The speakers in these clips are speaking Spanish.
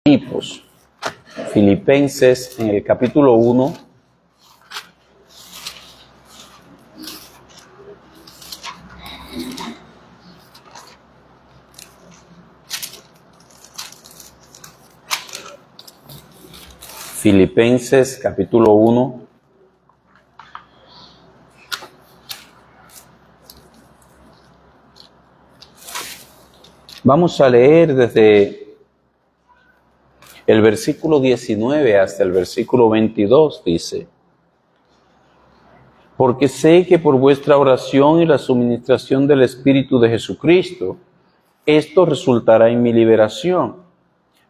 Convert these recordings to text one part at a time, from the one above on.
Filipos, Filipenses en el capítulo 1. Filipenses capítulo 1. Vamos a leer desde el versículo 19 hasta el versículo 22, dice: porque sé que por vuestra oración y la suministración del Espíritu de Jesucristo, esto resultará en mi liberación,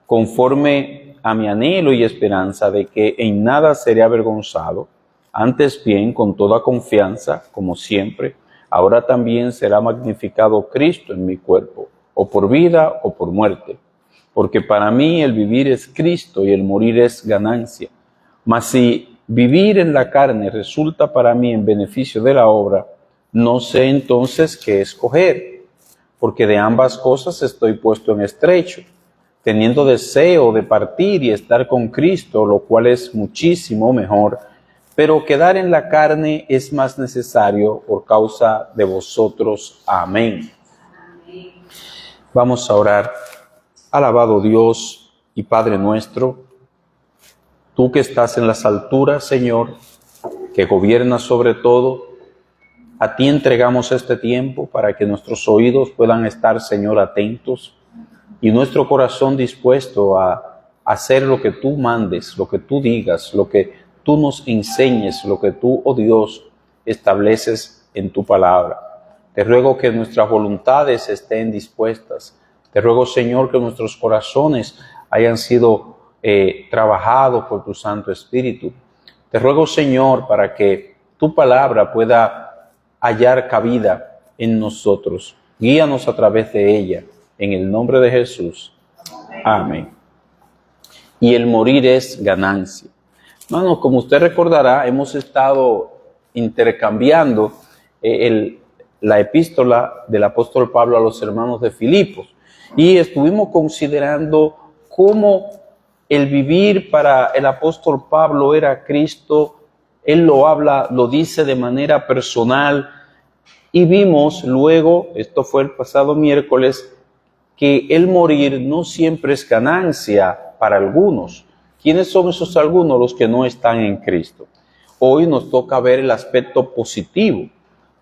conforme a mi anhelo y esperanza de que en nada seré avergonzado, antes bien, con toda confianza, como siempre, ahora también será magnificado Cristo en mi cuerpo, o por vida o por muerte. Porque para mí el vivir es Cristo y el morir es ganancia. Mas si vivir en la carne resulta para mí en beneficio de la obra, no sé entonces qué escoger, porque de ambas cosas estoy puesto en estrecho, teniendo deseo de partir y estar con Cristo, lo cual es muchísimo mejor, pero quedar en la carne es más necesario por causa de vosotros. Amén. Vamos a orar. Alabado Dios y Padre nuestro, tú que estás en las alturas, Señor, que gobiernas sobre todo, a ti entregamos este tiempo para que nuestros oídos puedan estar, Señor, atentos y nuestro corazón dispuesto a hacer lo que tú mandes, lo que tú digas, lo que tú nos enseñes, lo que tú, oh Dios, estableces en tu palabra. Te ruego que nuestras voluntades estén dispuestas. Te ruego, Señor, que nuestros corazones hayan sido trabajados por tu Santo Espíritu. Te ruego, Señor, para que tu palabra pueda hallar cabida en nosotros. Guíanos a través de ella, en el nombre de Jesús. Amén. Y el morir es ganancia. Hermanos, como usted recordará, hemos estado intercambiando la epístola del apóstol Pablo a los hermanos de Filipos. Y estuvimos considerando cómo el vivir para el apóstol Pablo era Cristo. Él lo dice de manera personal. Y vimos luego, esto fue el pasado miércoles, que el morir no siempre es ganancia para algunos. ¿Quiénes son esos algunos? Los que no están en Cristo. Hoy nos toca ver el aspecto positivo,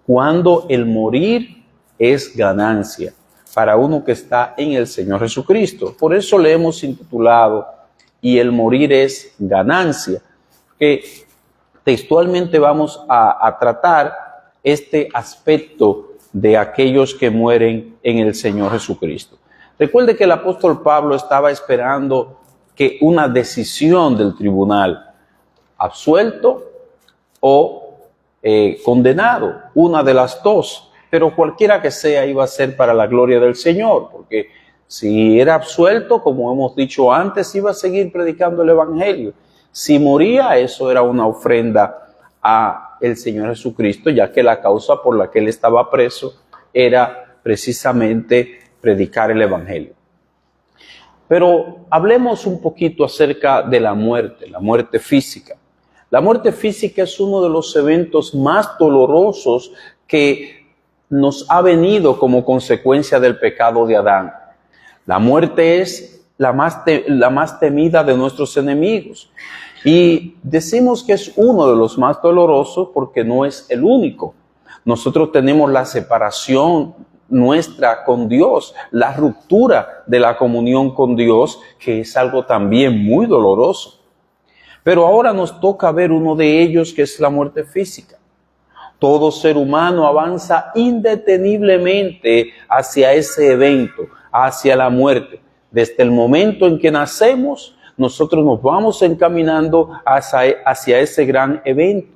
cuando el morir es ganancia para uno que está en el Señor Jesucristo. Por eso le hemos intitulado "Y el morir es ganancia", que textualmente vamos a tratar este aspecto de aquellos que mueren en el Señor Jesucristo. Recuerde que el apóstol Pablo estaba esperando que una decisión del tribunal, absuelto o condenado, una de las dos, pero cualquiera que sea iba a ser para la gloria del Señor, porque si era absuelto, como hemos dicho antes, iba a seguir predicando el Evangelio. Si moría, eso era una ofrenda a el Señor Jesucristo, ya que la causa por la que él estaba preso era precisamente predicar el Evangelio. Pero hablemos un poquito acerca de la muerte física. La muerte física es uno de los eventos más dolorosos que nos ha venido como consecuencia del pecado de Adán. La muerte es la más temida de nuestros enemigos. Y decimos que es uno de los más dolorosos porque no es el único. Nosotros tenemos la separación nuestra con Dios, la ruptura de la comunión con Dios, que es algo también muy doloroso. Pero ahora nos toca ver uno de ellos, que es la muerte física. Todo ser humano avanza indeteniblemente hacia ese evento, hacia la muerte. Desde el momento en que nacemos, nosotros nos vamos encaminando hacia ese gran evento.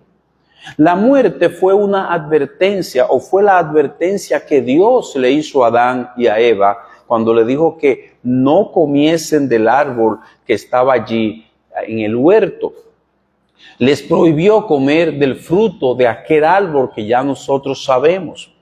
La muerte fue una advertencia, o fue la advertencia que Dios le hizo a Adán y a Eva cuando le dijo que no comiesen del árbol que estaba allí en el huerto. Les prohibió comer del fruto de aquel árbol que ya nosotros sabemos.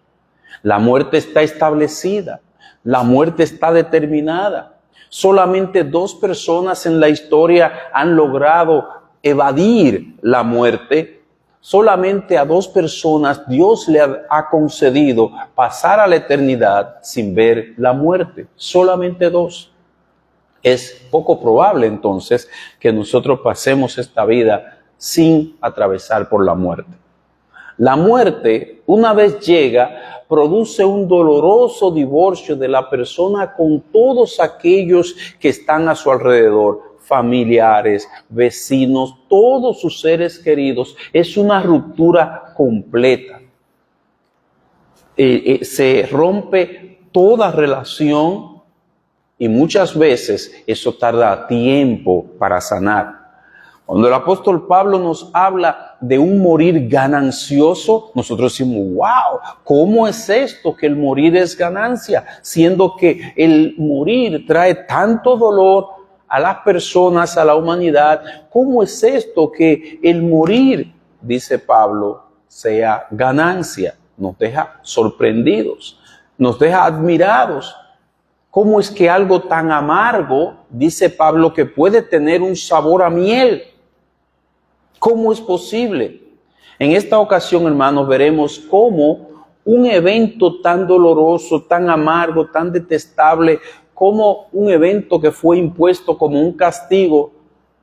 La muerte está establecida, la muerte está determinada. Solamente 2 personas en la historia han logrado evadir la muerte. Solamente a 2 personas Dios le ha concedido pasar a la eternidad sin ver la muerte. Solamente 2. Es poco probable entonces que nosotros pasemos esta vida sin atravesar por la muerte. La muerte, una vez llega, produce un doloroso divorcio de la persona con todos aquellos que están a su alrededor, familiares, vecinos, todos sus seres queridos. Es una ruptura completa. Se rompe toda relación y muchas veces eso tarda tiempo para sanar. Cuando el apóstol Pablo nos habla de un morir ganancioso, nosotros decimos, wow, ¿cómo es esto que el morir es ganancia? Siendo que el morir trae tanto dolor a las personas, a la humanidad. ¿Cómo es esto que el morir, dice Pablo, sea ganancia? Nos deja sorprendidos, nos deja admirados. ¿Cómo es que algo tan amargo, dice Pablo, que puede tener un sabor a miel? ¿Cómo es posible? En esta ocasión, hermanos, veremos cómo un evento tan doloroso, tan amargo, tan detestable, como un evento que fue impuesto como un castigo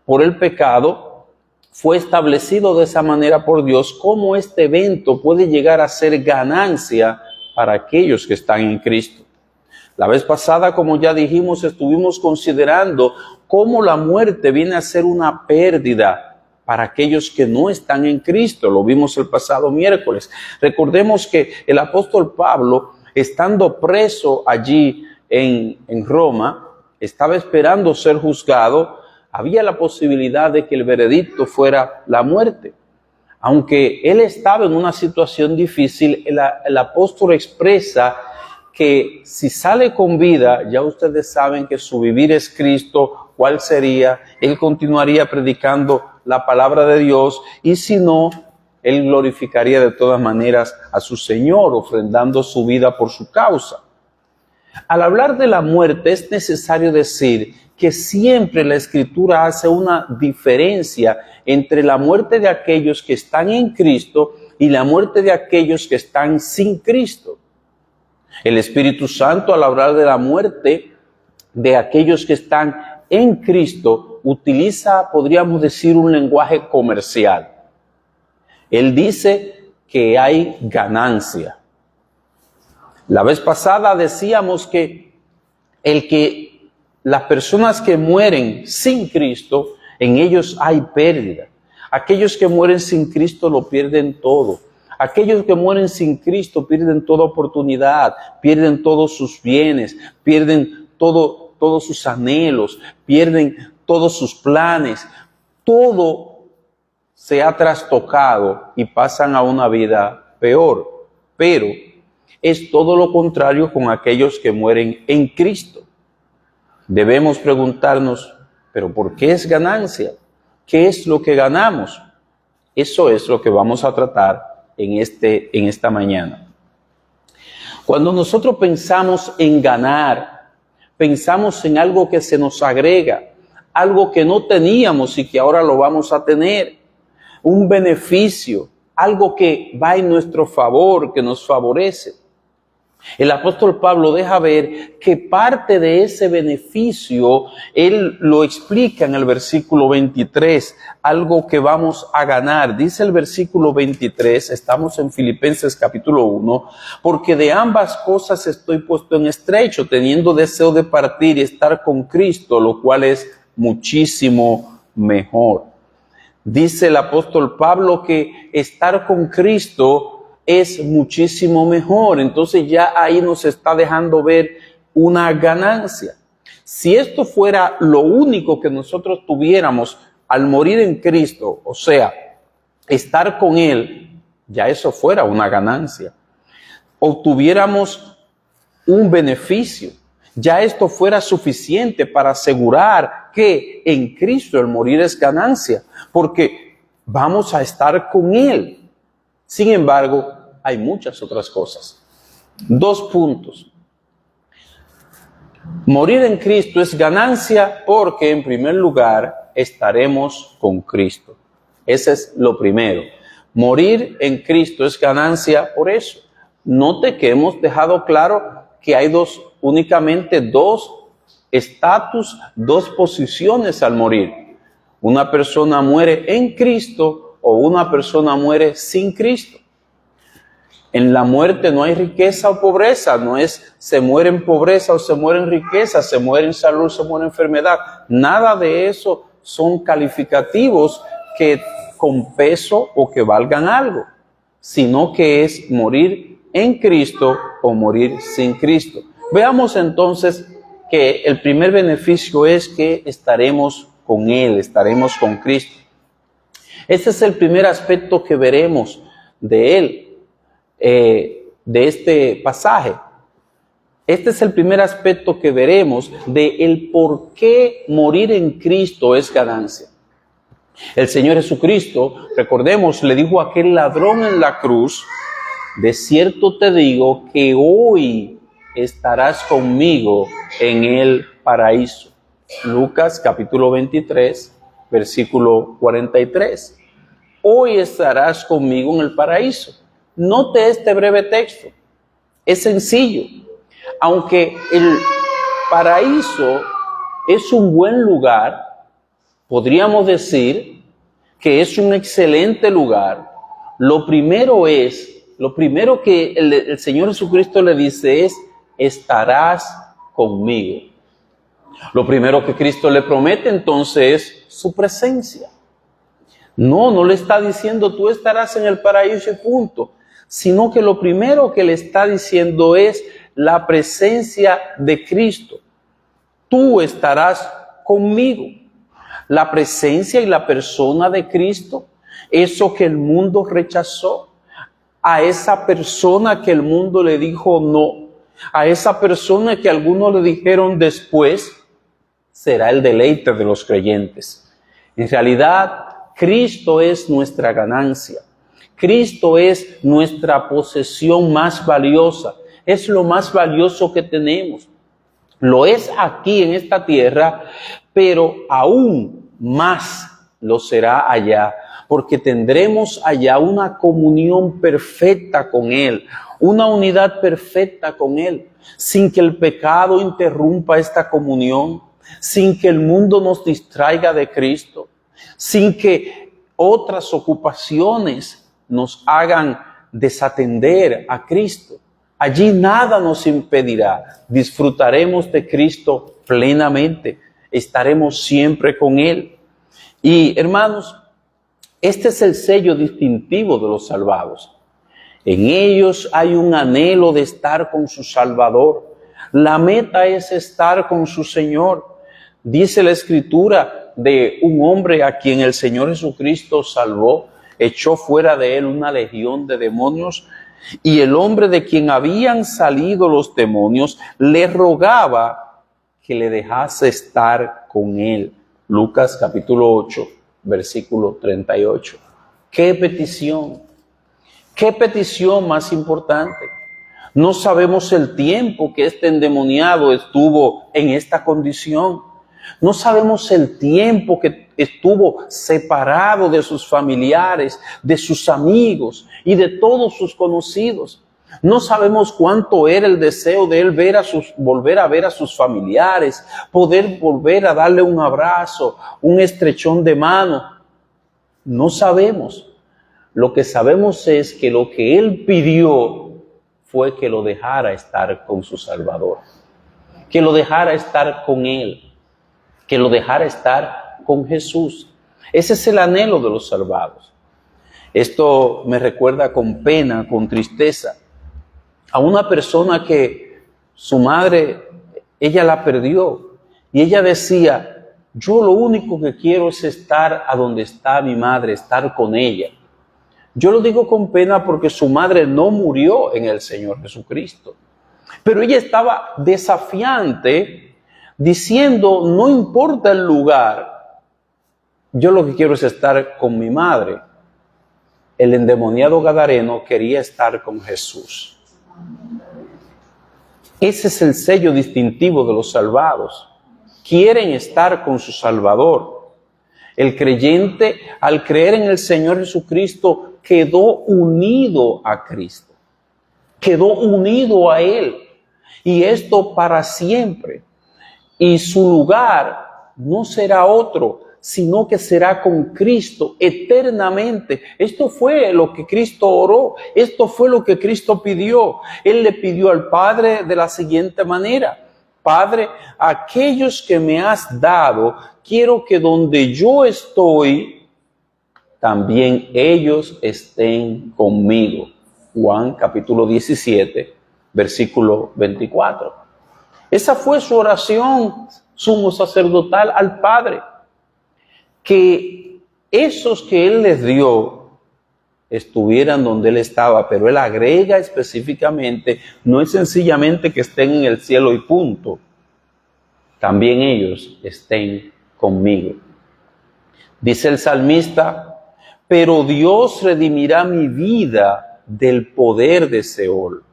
por el pecado, fue establecido de esa manera por Dios, cómo este evento puede llegar a ser ganancia para aquellos que están en Cristo. La vez pasada, como ya dijimos, estuvimos considerando cómo la muerte viene a ser una pérdida para aquellos que no están en Cristo. Lo vimos el pasado miércoles. Recordemos que el apóstol Pablo, estando preso allí en Roma, estaba esperando ser juzgado. Había la posibilidad de que el veredicto fuera la muerte. Aunque él estaba en una situación difícil, el apóstol expresa que si sale con vida, ya ustedes saben que su vivir es Cristo. ¿Cuál sería? Él continuaría predicando la palabra de Dios, y si no, él glorificaría de todas maneras a su Señor, ofrendando su vida por su causa. Al hablar de la muerte es necesario decir que siempre la Escritura hace una diferencia entre la muerte de aquellos que están en Cristo y la muerte de aquellos que están sin Cristo. El Espíritu Santo, al hablar de la muerte de aquellos que están en Cristo, utiliza, podríamos decir, un lenguaje comercial. Él dice que hay ganancia. La vez pasada decíamos que las personas que mueren sin Cristo, en ellos hay pérdida. Aquellos que mueren sin Cristo lo pierden todo. Aquellos que mueren sin Cristo pierden toda oportunidad, pierden todos sus bienes, pierden todos sus anhelos, pierden todos sus planes. Todo se ha trastocado y pasan a una vida peor. Pero es todo lo contrario con aquellos que mueren en Cristo. Debemos preguntarnos, ¿pero por qué es ganancia? ¿Qué es lo que ganamos? Eso es lo que vamos a tratar en esta mañana. Cuando nosotros pensamos en ganar, pensamos en algo que se nos agrega, algo que no teníamos y que ahora lo vamos a tener, un beneficio, algo que va en nuestro favor, que nos favorece. El apóstol Pablo deja ver que parte de ese beneficio, él lo explica en el versículo 23, algo que vamos a ganar. Dice el versículo 23, estamos en Filipenses capítulo 1, porque de ambas cosas estoy puesto en estrecho, teniendo deseo de partir y estar con Cristo, lo cual es muchísimo mejor. Dice el apóstol Pablo que estar con Cristo es muchísimo mejor. Entonces ya ahí nos está dejando ver una ganancia. Si esto fuera lo único que nosotros tuviéramos al morir en Cristo, o sea, estar con Él, ya eso fuera una ganancia. Obtuviéramos un beneficio. Ya esto fuera suficiente para asegurar que en Cristo el morir es ganancia, porque vamos a estar con Él. Sin embargo, hay muchas otras cosas. 2 puntos. Morir en Cristo es ganancia porque, en primer lugar, estaremos con Cristo. Ese es lo primero. Morir en Cristo es ganancia por eso. Note que hemos dejado claro que hay únicamente dos estatus, dos posiciones al morir. Una persona muere en Cristo o una persona muere sin Cristo. En la muerte no hay riqueza o pobreza, no es se muere en pobreza o se muere en riqueza, se muere en salud, se muere en enfermedad. Nada de eso son calificativos que con peso o que valgan algo, sino que es morir en Cristo o morir sin Cristo. Veamos entonces que el primer beneficio es que estaremos con Él, estaremos con Cristo. Este es el primer aspecto que veremos de Él. De este pasaje. Este es el primer aspecto que veremos de el por qué morir en Cristo es ganancia. El Señor Jesucristo, recordemos, le dijo a aquel ladrón en la cruz: de cierto te digo que hoy estarás conmigo en el paraíso. Lucas capítulo 23, versículo 43. Hoy estarás conmigo en el paraíso. Note este breve texto, es sencillo. Aunque el paraíso es un buen lugar, podríamos decir que es un excelente lugar. Lo primero que el Señor Jesucristo le dice es: estarás conmigo. Lo primero que Cristo le promete entonces es su presencia. No le está diciendo tú estarás en el paraíso y punto, sino que lo primero que le está diciendo es la presencia de Cristo. Tú estarás conmigo. La presencia y la persona de Cristo, eso que el mundo rechazó, a esa persona que el mundo le dijo no, a esa persona que algunos le dijeron después, será el deleite de los creyentes. En realidad, Cristo es nuestra ganancia. Cristo es nuestra posesión más valiosa. Es lo más valioso que tenemos. Lo es aquí en esta tierra, pero aún más lo será allá, porque tendremos allá una comunión perfecta con Él, una unidad perfecta con Él, sin que el pecado interrumpa esta comunión, sin que el mundo nos distraiga de Cristo, sin que otras ocupaciones nos hagan desatender a Cristo. Allí nada nos impedirá. Disfrutaremos de Cristo plenamente. Estaremos siempre con Él. Y hermanos, este es el sello distintivo de los salvados. En ellos hay un anhelo de estar con su Salvador. La meta es estar con su Señor. Dice la Escritura de un hombre a quien el Señor Jesucristo salvó, echó fuera de él una legión de demonios, y el hombre de quien habían salido los demonios le rogaba que le dejase estar con él. Lucas capítulo 8, versículo 38. ¡Qué petición! ¡Qué petición más importante! No sabemos el tiempo que este endemoniado estuvo en esta condición. No sabemos el tiempo que estuvo separado de sus familiares, de sus amigos y de todos sus conocidos. No sabemos cuánto era el deseo de él volver a ver a sus familiares, poder volver a darle un abrazo, un estrechón de mano. No sabemos. Lo que sabemos es que lo que él pidió fue que lo dejara estar con su Salvador, que lo dejara estar con él, que lo dejara estar con Jesús. Ese es el anhelo de los salvados. Esto me recuerda con pena, con tristeza, a una persona que su madre, ella la perdió. Y ella decía: yo lo único que quiero es estar a donde está mi madre, estar con ella. Yo lo digo con pena porque su madre no murió en el Señor Jesucristo. Pero ella estaba desafiante, diciendo: no importa el lugar, yo lo que quiero es estar con mi madre. El endemoniado gadareno quería estar con Jesús. Ese es el sello distintivo de los salvados. Quieren estar con su Salvador. El creyente, al creer en el Señor Jesucristo, quedó unido a Cristo. Quedó unido a Él. Y esto para siempre. Y su lugar no será otro, sino que será con Cristo eternamente. Esto fue lo que Cristo oró, esto fue lo que Cristo pidió. Él le pidió al Padre de la siguiente manera: Padre, aquellos que me has dado, quiero que donde yo estoy, también ellos estén conmigo. Juan capítulo 17, versículo 24. Esa fue su oración sumo sacerdotal al Padre. Que esos que Él les dio estuvieran donde Él estaba, pero Él agrega específicamente, no es sencillamente que estén en el cielo y punto, también ellos estén conmigo. Dice el salmista: pero Dios redimirá mi vida del poder de Seol,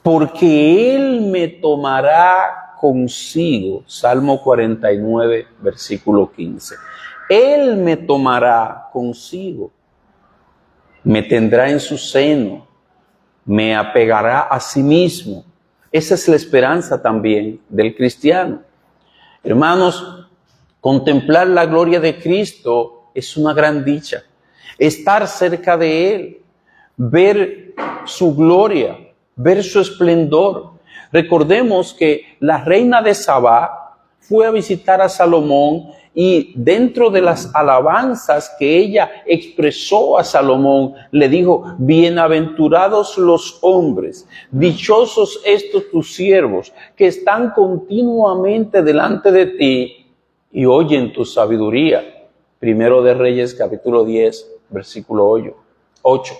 porque Él me tomará consigo. Salmo 49, versículo 15. Él me tomará consigo, me tendrá en su seno, me apegará a sí mismo. Esa es la esperanza también del cristiano. Hermanos, contemplar la gloria de Cristo es una gran dicha. Estar cerca de Él, ver su gloria, ver su esplendor. Recordemos que la reina de Sabá fue a visitar a Salomón y dentro de las alabanzas que ella expresó a Salomón, le dijo: bienaventurados los hombres, dichosos estos tus siervos, que están continuamente delante de ti y oyen tu sabiduría. Primero de Reyes, capítulo 10, versículo 8.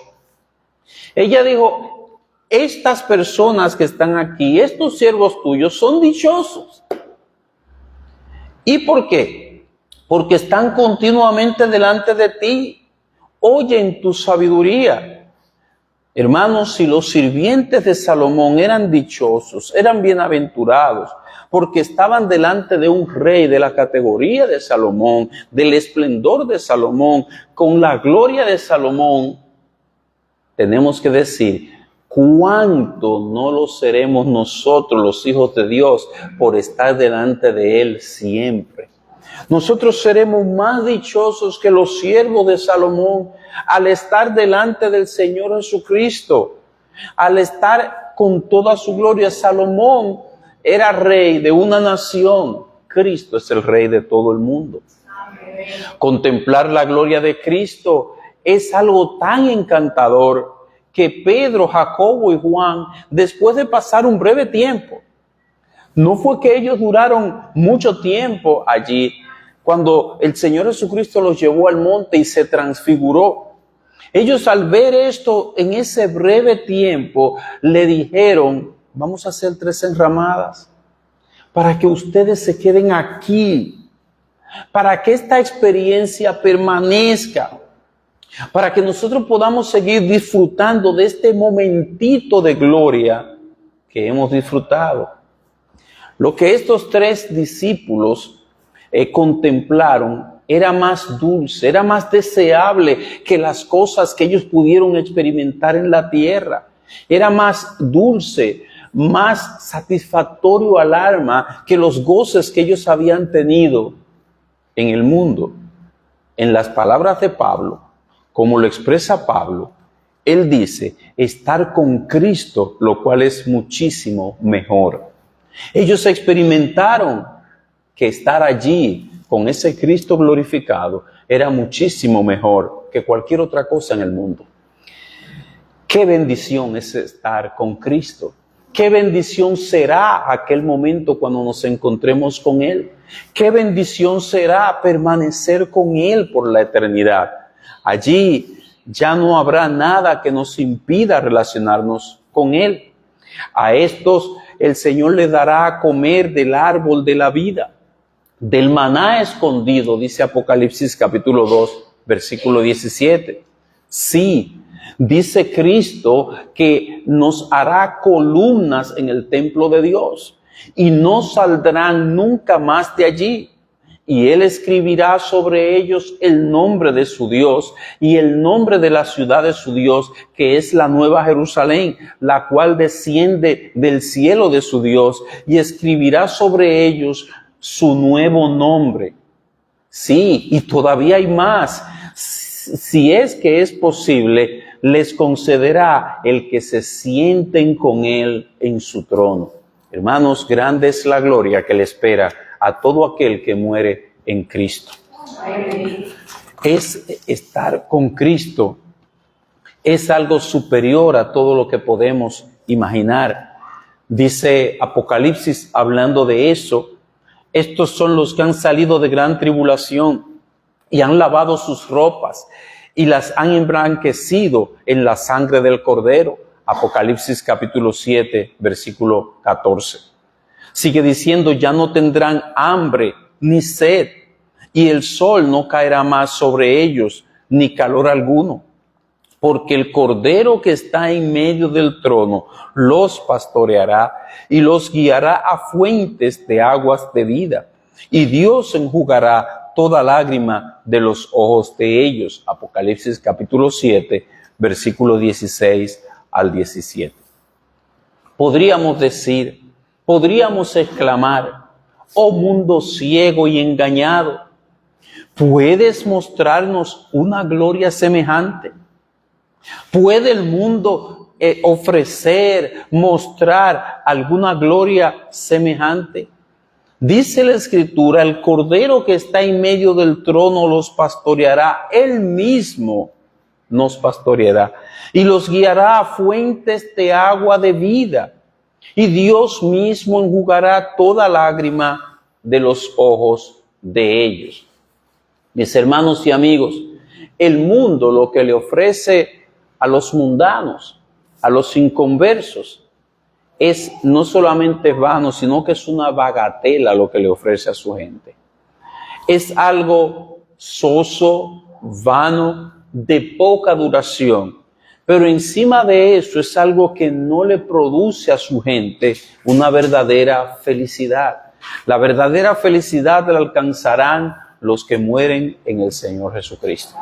Ella dijo: estas personas que están aquí, estos siervos tuyos, son dichosos. ¿Y por qué? Porque están continuamente delante de ti, oyen tu sabiduría. Hermanos, si los sirvientes de Salomón eran dichosos, eran bienaventurados, porque estaban delante de un rey de la categoría de Salomón, del esplendor de Salomón, con la gloria de Salomón, tenemos que decir: ¿cuánto no lo seremos nosotros, los hijos de Dios, por estar delante de Él siempre? Nosotros seremos más dichosos que los siervos de Salomón al estar delante del Señor Jesucristo, al estar con toda su gloria. Salomón era rey de una nación, Cristo es el rey de todo el mundo. Amén. Contemplar la gloria de Cristo es algo tan encantador que Pedro, Jacobo y Juan, después de pasar un breve tiempo, no fue que ellos duraron mucho tiempo allí, cuando el Señor Jesucristo los llevó al monte y se transfiguró. Ellos, al ver esto en ese breve tiempo, le dijeron: vamos a hacer 3 enramadas para que ustedes se queden aquí, para que esta experiencia permanezca, para que nosotros podamos seguir disfrutando de este momentito de gloria que hemos disfrutado. Lo que estos 3 discípulos contemplaron era más dulce, era más deseable que las cosas que ellos pudieron experimentar en la tierra. Era más dulce, más satisfactorio al alma que los goces que ellos habían tenido en el mundo. En las palabras de Pablo, como lo expresa Pablo, él dice: estar con Cristo, lo cual es muchísimo mejor. Ellos experimentaron que estar allí con ese Cristo glorificado era muchísimo mejor que cualquier otra cosa en el mundo. Qué bendición es estar con Cristo. Qué bendición será aquel momento cuando nos encontremos con Él. Qué bendición será permanecer con Él por la eternidad. Allí ya no habrá nada que nos impida relacionarnos con Él. A estos el Señor les dará a comer del árbol de la vida, del maná escondido, dice Apocalipsis capítulo 2, versículo 17. Sí, Dice Cristo que nos hará columnas en el templo de Dios y no saldrán nunca más de allí. Y Él escribirá sobre ellos el nombre de su Dios y el nombre de la ciudad de su Dios, que es la Nueva Jerusalén, la cual desciende del cielo de su Dios, y escribirá sobre ellos su nuevo nombre. Sí, y todavía hay más. Si es que es posible, les concederá el que se sienten con Él en su trono. Hermanos, grande es la gloria que le espera a todo aquel que muere en Cristo. Es estar con Cristo, es algo superior a todo lo que podemos imaginar. Dice Apocalipsis, hablando de eso, estos son los que han salido de gran tribulación y han lavado sus ropas y las han emblanquecido en la sangre del Cordero. Apocalipsis capítulo 7, versículo 14. Sigue diciendo, ya no tendrán hambre ni sed, y el sol no caerá más sobre ellos, ni calor alguno, porque el Cordero que está en medio del trono los pastoreará y los guiará a fuentes de aguas de vida, y Dios enjugará toda lágrima de los ojos de ellos. Apocalipsis capítulo 7, versículo 16 al 17. Podríamos decir, podríamos exclamar, oh mundo ciego y engañado, ¿puedes mostrarnos una gloria semejante? ¿Puede el mundo mostrar alguna gloria semejante? Dice la Escritura, el Cordero que está en medio del trono los pastoreará, Él mismo nos pastoreará y los guiará a fuentes de agua de vida. Y Dios mismo enjugará toda lágrima de los ojos de ellos. Mis hermanos y amigos, el mundo lo que le ofrece a los mundanos, a los inconversos, es no solamente vano, sino que es una bagatela lo que le ofrece a su gente. Es algo soso, vano, de poca duración. Pero encima de eso es algo que no le produce a su gente una verdadera felicidad. La verdadera felicidad la alcanzarán los que mueren en el Señor Jesucristo.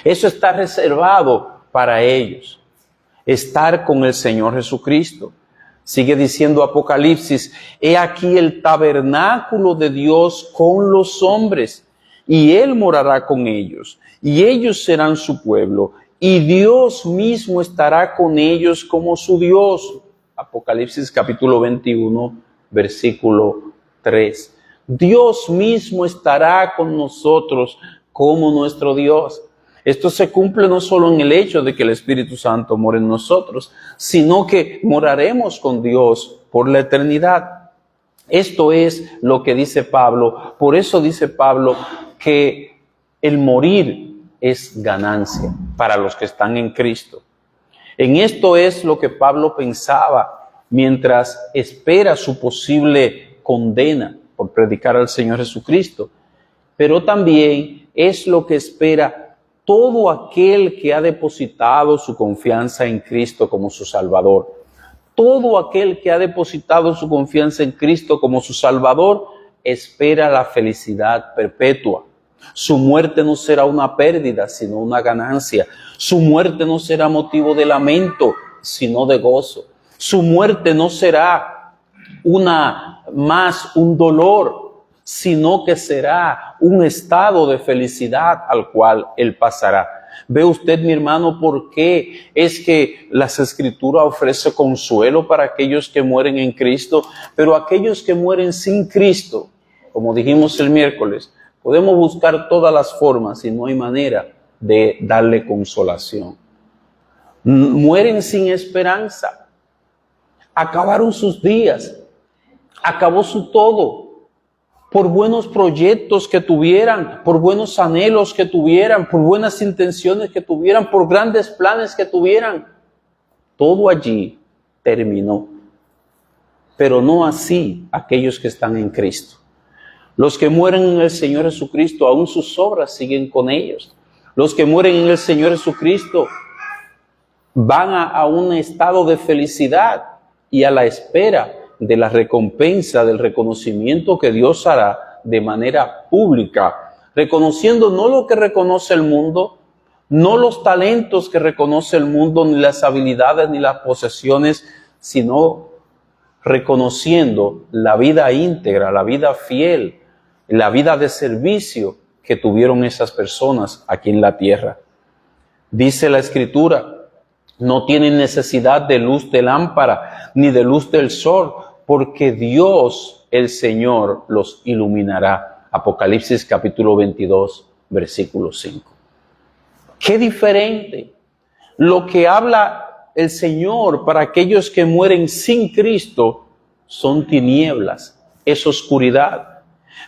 Eso está reservado para ellos. Estar con el Señor Jesucristo. Sigue diciendo Apocalipsis, he aquí el tabernáculo de Dios con los hombres, y Él morará con ellos, y ellos serán su pueblo, y Dios mismo estará con ellos como su Dios. Apocalipsis capítulo 21, versículo 3. Dios mismo estará con nosotros como nuestro Dios. Esto se cumple no solo en el hecho de que el Espíritu Santo mora en nosotros, sino que moraremos con Dios por la eternidad. Esto es lo que dice Pablo. Por eso dice Pablo que el morir es ganancia para los que están en Cristo. En esto es lo que Pablo pensaba mientras espera su posible condena por predicar al Señor Jesucristo. Pero también es lo que espera todo aquel que ha depositado su confianza en Cristo como su Salvador. Todo aquel que ha depositado su confianza en Cristo como su Salvador espera la felicidad perpetua. Su muerte no será una pérdida, sino una ganancia. Su muerte no será motivo de lamento, sino de gozo. Su muerte no será un dolor, sino que será un estado de felicidad al cual Él pasará. ¿Ve usted, mi hermano, por qué es que las Escrituras ofrecen consuelo para aquellos que mueren en Cristo? Pero aquellos que mueren sin Cristo, como dijimos el miércoles, podemos buscar todas las formas y no hay manera de darle consolación. Mueren sin esperanza. Acabaron sus días. Acabó su todo. Por buenos proyectos que tuvieran, por buenos anhelos que tuvieran, por buenas intenciones que tuvieran, por grandes planes que tuvieran. Todo allí terminó. Pero no así aquellos que están en Cristo. Los que mueren en el Señor Jesucristo, aún sus obras siguen con ellos. Los que mueren en el Señor Jesucristo van a un estado de felicidad y a la espera de la recompensa, del reconocimiento que Dios hará de manera pública, reconociendo no lo que reconoce el mundo, no los talentos que reconoce el mundo, ni las habilidades, ni las posesiones, sino reconociendo la vida íntegra, la vida fiel, la vida de servicio que tuvieron esas personas aquí en la tierra. Dice la Escritura, no tienen necesidad de luz de lámpara, ni de luz del sol, porque Dios, el Señor, los iluminará. Apocalipsis capítulo 22, versículo 5. Qué diferente lo que habla el Señor para aquellos que mueren sin Cristo son tinieblas, es oscuridad.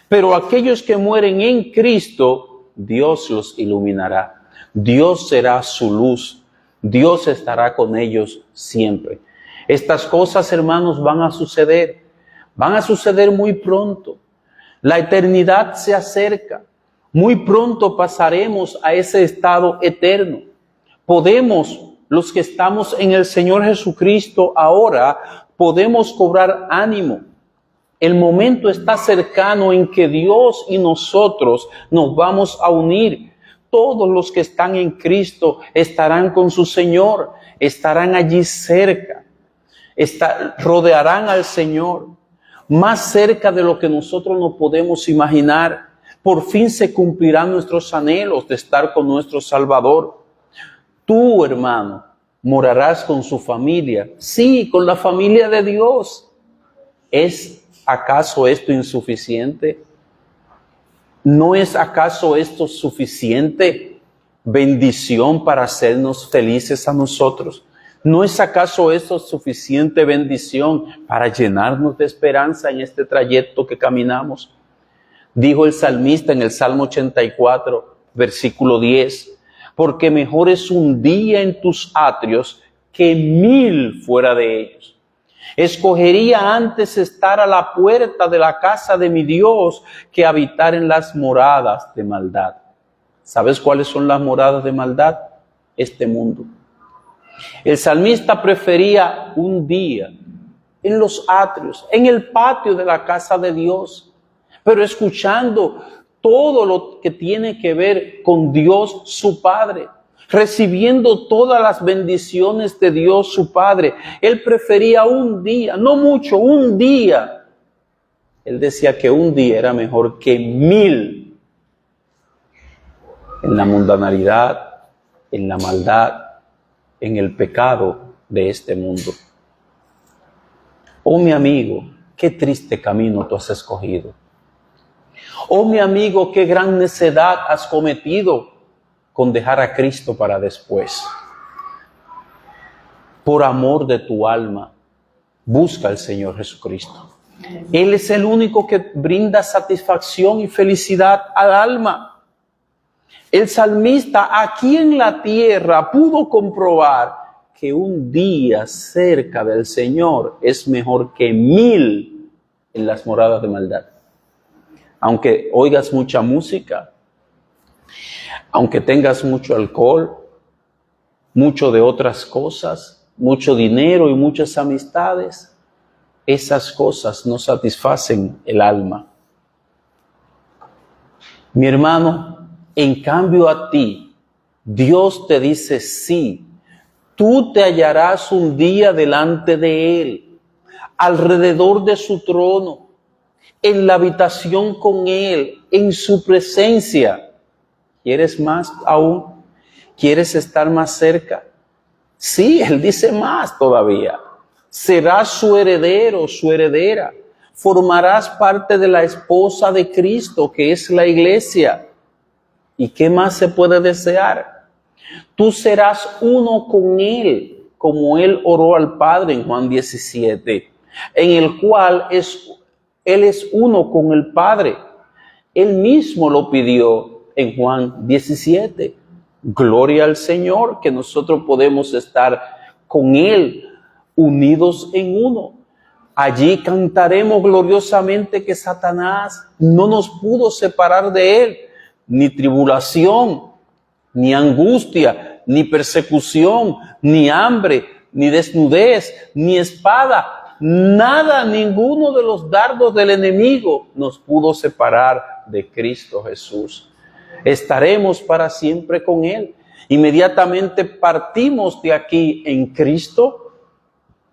Pero aquellos que mueren en Cristo, Dios los iluminará. Dios será su luz. Dios estará con ellos siempre. Estas cosas, hermanos, van a suceder muy pronto. La eternidad se acerca. Muy pronto pasaremos a ese estado eterno. Podemos, los que estamos en el Señor Jesucristo ahora, podemos cobrar ánimo. El momento está cercano en que Dios y nosotros nos vamos a unir. Todos los que están en Cristo estarán con su Señor, estarán allí cerca, rodearán al Señor, más cerca de lo que nosotros no podemos imaginar. Por fin se cumplirán nuestros anhelos de estar con nuestro Salvador. Tú, hermano, morarás con su familia, sí, con la familia de Dios. ¿Es acaso esto insuficiente? ¿No es acaso esto suficiente bendición para hacernos felices a nosotros? ¿No es acaso esto suficiente bendición para llenarnos de esperanza en este trayecto que caminamos? Dijo el salmista en el Salmo 84, versículo 10, porque mejor es un día en tus atrios que 1000 fuera de ellos. Escogería antes estar a la puerta de la casa de mi Dios que habitar en las moradas de maldad. ¿Sabes cuáles son las moradas de maldad? Este mundo. El salmista prefería un día en los atrios, en el patio de la casa de Dios, pero escuchando todo lo que tiene que ver con Dios su Padre, recibiendo todas las bendiciones de Dios su Padre. Él prefería un día, no mucho, un día. Él decía que un día era mejor que 1000 en la mundanalidad, en la maldad, en el pecado de este mundo. Oh, mi amigo, qué triste camino tú has escogido. Oh, mi amigo, qué gran necedad has cometido con dejar a Cristo para después. Por amor de tu alma, busca al Señor Jesucristo. Él es el único que brinda satisfacción y felicidad al alma. El salmista aquí en la tierra pudo comprobar que un día cerca del Señor es mejor que 1000 en las moradas de maldad. Aunque oigas mucha música, aunque tengas mucho alcohol, mucho de otras cosas, mucho dinero y muchas amistades, esas cosas no satisfacen el alma. Mi hermano, en cambio a ti, Dios te dice sí. Tú te hallarás un día delante de Él, alrededor de su trono, en la habitación con Él, en su presencia. ¿Quieres más aún? ¿Quieres estar más cerca? Sí, Él dice más todavía. Serás su heredero, su heredera. Formarás parte de la esposa de Cristo, que es la iglesia. ¿Y qué más se puede desear? Tú serás uno con Él, como Él oró al Padre en Juan 17, en el cual Él es uno con el Padre. Él mismo lo pidió en Juan 17. Gloria al Señor, que nosotros podemos estar con Él, unidos en uno. Allí cantaremos gloriosamente que Satanás no nos pudo separar de Él, ni tribulación, ni angustia, ni persecución, ni hambre, ni desnudez, ni espada. Nada, ninguno de los dardos del enemigo nos pudo separar de Cristo Jesús. Estaremos para siempre con Él. Inmediatamente partimos de aquí en Cristo,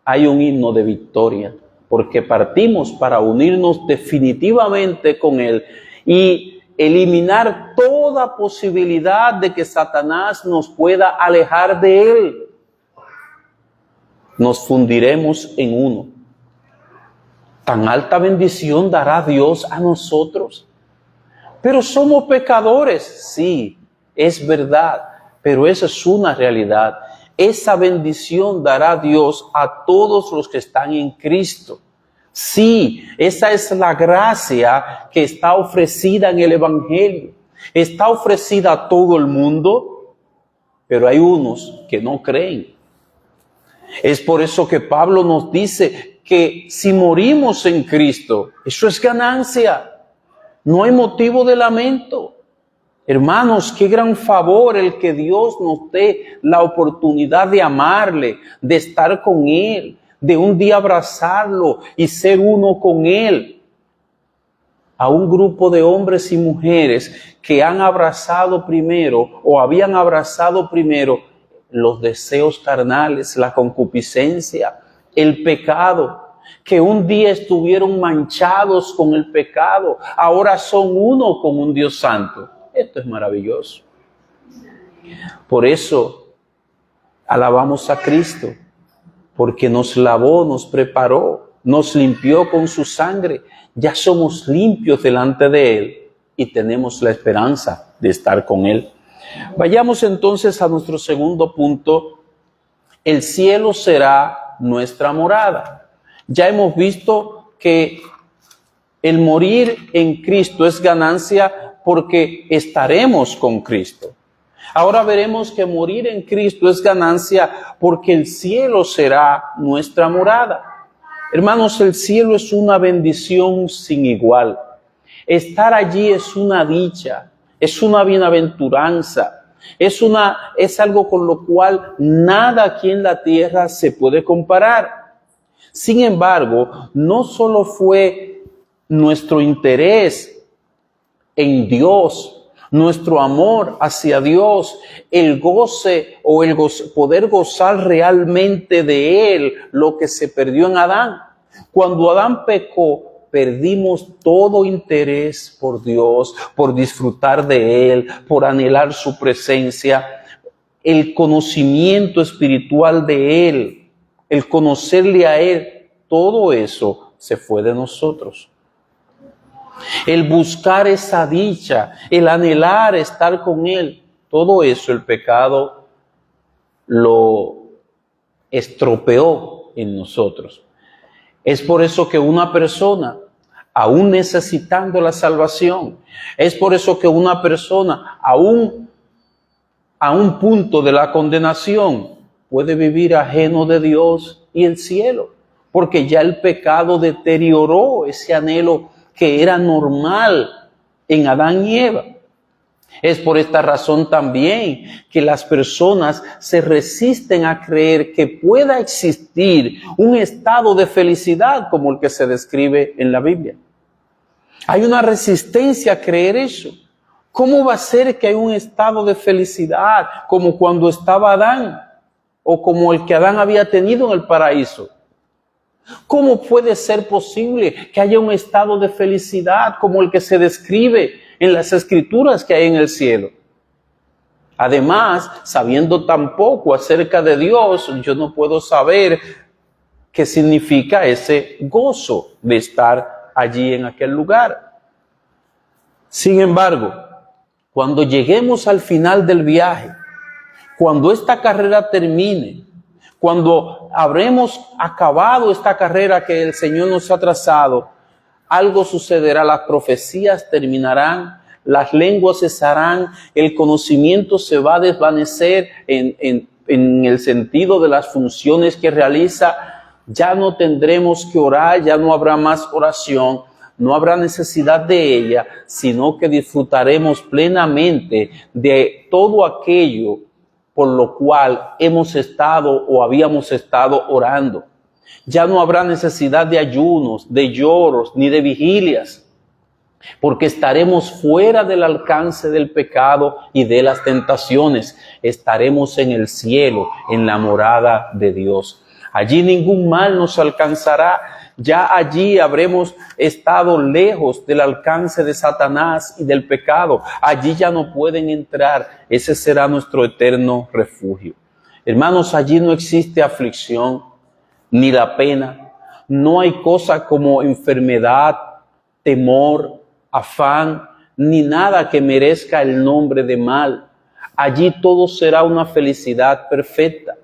hay un himno de victoria, porque partimos para unirnos definitivamente con Él y eliminar toda posibilidad de que Satanás nos pueda alejar de Él. Nos fundiremos en uno. Tan alta bendición dará Dios a nosotros. Pero somos pecadores, sí, es verdad, pero esa es una realidad. Esa bendición dará Dios a todos los que están en Cristo. Sí, esa es la gracia que está ofrecida en el Evangelio. Está ofrecida a todo el mundo, pero hay unos que no creen. Es por eso que Pablo nos dice que si morimos en Cristo, eso es ganancia. No hay motivo de lamento. Hermanos, qué gran favor el que Dios nos dé la oportunidad de amarle, de estar con Él, de un día abrazarlo y ser uno con Él. A un grupo de hombres y mujeres que han abrazado primero o habían abrazado primero los deseos carnales, la concupiscencia, el pecado, que un día estuvieron manchados con el pecado, ahora son uno con un Dios santo. Esto es maravilloso. Por eso alabamos a Cristo, porque nos lavó, nos preparó, nos limpió con su sangre. Ya somos limpios delante de Él y tenemos la esperanza de estar con Él. Vayamos entonces a nuestro segundo punto. El cielo será nuestra morada. Ya hemos visto que el morir en Cristo es ganancia porque estaremos con Cristo. Ahora veremos que morir en Cristo es ganancia porque el cielo será nuestra morada. Hermanos, el cielo es una bendición sin igual. Estar allí es una dicha, es una bienaventuranza, es algo con lo cual nada aquí en la tierra se puede comparar. Sin embargo, no solo fue nuestro interés en Dios, nuestro amor hacia Dios, el goce o poder gozar realmente de Él, lo que se perdió en Adán. Cuando Adán pecó, perdimos todo interés por Dios, por disfrutar de Él, por anhelar su presencia, el conocimiento espiritual de Él, el conocerle a Él, todo eso se fue de nosotros. El buscar esa dicha, el anhelar estar con Él, todo eso el pecado lo estropeó en nosotros. Es por eso que una persona, aún necesitando la salvación, es por eso que una persona, aún a un punto de la condenación, puede vivir ajeno de Dios y el cielo, porque ya el pecado deterioró ese anhelo que era normal en Adán y Eva. Es por esta razón también que las personas se resisten a creer que pueda existir un estado de felicidad como el que se describe en la Biblia. Hay una resistencia a creer eso. ¿Cómo va a ser que hay un estado de felicidad como cuando estaba Adán o como el que Adán había tenido en el paraíso? ¿Cómo puede ser posible que haya un estado de felicidad como el que se describe en las escrituras que hay en el cielo? Además, sabiendo tan poco acerca de Dios, yo no puedo saber qué significa ese gozo de estar allí en aquel lugar. Sin embargo, cuando lleguemos al final del viaje, cuando esta carrera termine, cuando habremos acabado esta carrera que el Señor nos ha trazado, algo sucederá, las profecías terminarán, las lenguas cesarán, el conocimiento se va a desvanecer en el sentido de las funciones que realiza. Ya no tendremos que orar, ya no habrá más oración, no habrá necesidad de ella, sino que disfrutaremos plenamente de todo aquello por lo cual hemos estado o habíamos estado orando. Ya no habrá necesidad de ayunos, de lloros, ni de vigilias, porque estaremos fuera del alcance del pecado y de las tentaciones. Estaremos en el cielo, en la morada de Dios. Allí ningún mal nos alcanzará. Ya allí habremos estado lejos del alcance de Satanás y del pecado. Allí ya no pueden entrar. Ese será nuestro eterno refugio. Hermanos, allí no existe aflicción ni la pena. No hay cosa como enfermedad, temor, afán, ni nada que merezca el nombre de mal. Allí todo será una felicidad perfecta.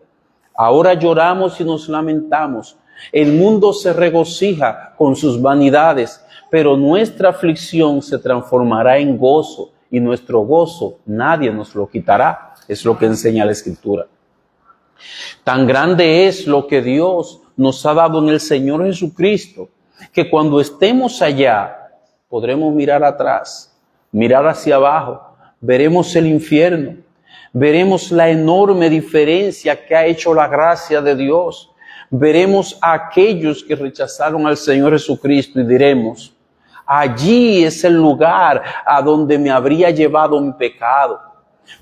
Ahora lloramos y nos lamentamos. El mundo se regocija con sus vanidades, pero nuestra aflicción se transformará en gozo, y nuestro gozo nadie nos lo quitará. Es lo que enseña la Escritura. Tan grande es lo que Dios nos ha dado en el Señor Jesucristo, que cuando estemos allá, podremos mirar atrás, mirar hacia abajo, veremos el infierno, veremos la enorme diferencia que ha hecho la gracia de Dios, veremos a aquellos que rechazaron al Señor Jesucristo y diremos: allí es el lugar a donde me habría llevado mi pecado,